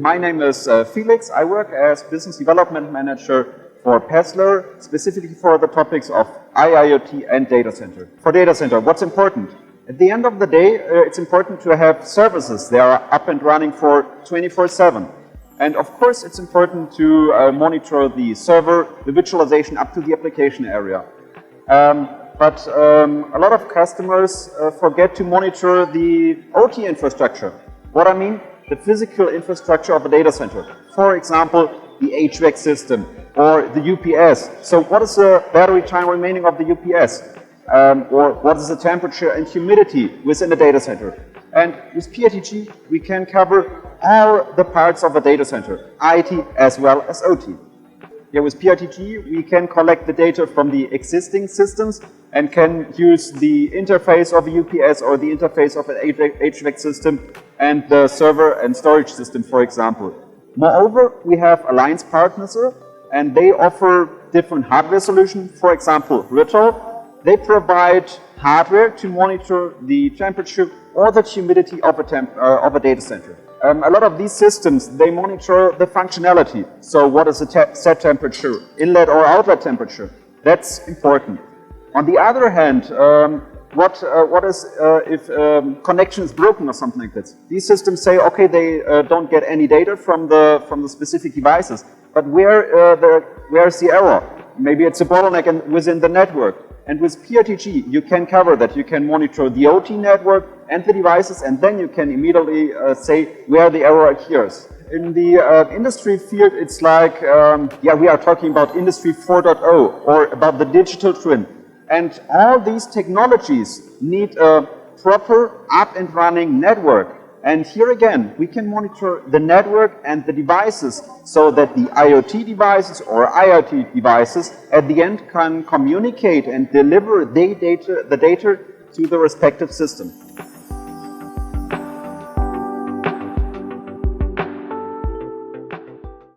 My name is Felix. I work as Business Development Manager for Paessler, specifically for the topics of IIoT and data center. For data center, what's important? At the end of the day, it's important to have services that are up and running for 24/7. And of course, it's important to monitor the server, the virtualization up to the application area. But a lot of customers forget to monitor the OT infrastructure. What I mean? The physical infrastructure of a data center. For example, the HVAC system or the UPS. So what is the battery time remaining of the UPS? Or what is the temperature and humidity within the data center? And with PRTG, we can cover all the parts of a data center, IT as well as OT. Yeah, with PRTG, we can collect the data from the existing systems and can use the interface of a UPS or the interface of an HVAC system and the server and storage system, for example. Moreover, we have alliance partners and they offer different hardware solutions. For example, Rittal, they provide hardware to monitor the temperature or the humidity of a data center. A lot of these systems, they monitor the functionality. So what is the set temperature, inlet or outlet temperature? That's important. On the other hand, what is if connection is broken or something like this? These systems say, okay, they don't get any data from the specific devices, but where's the error? Maybe it's a bottleneck within the network. And with PRTG, you can cover that. You can monitor the OT network and the devices, and then you can immediately say where the error occurs. In the industry field, it's like, we are talking about Industry 4.0 or about the digital twin. And all these technologies need a proper up and running network. And here again, we can monitor the network and the devices so that the IoT devices or IoT devices at the end can communicate and deliver the data to the respective system.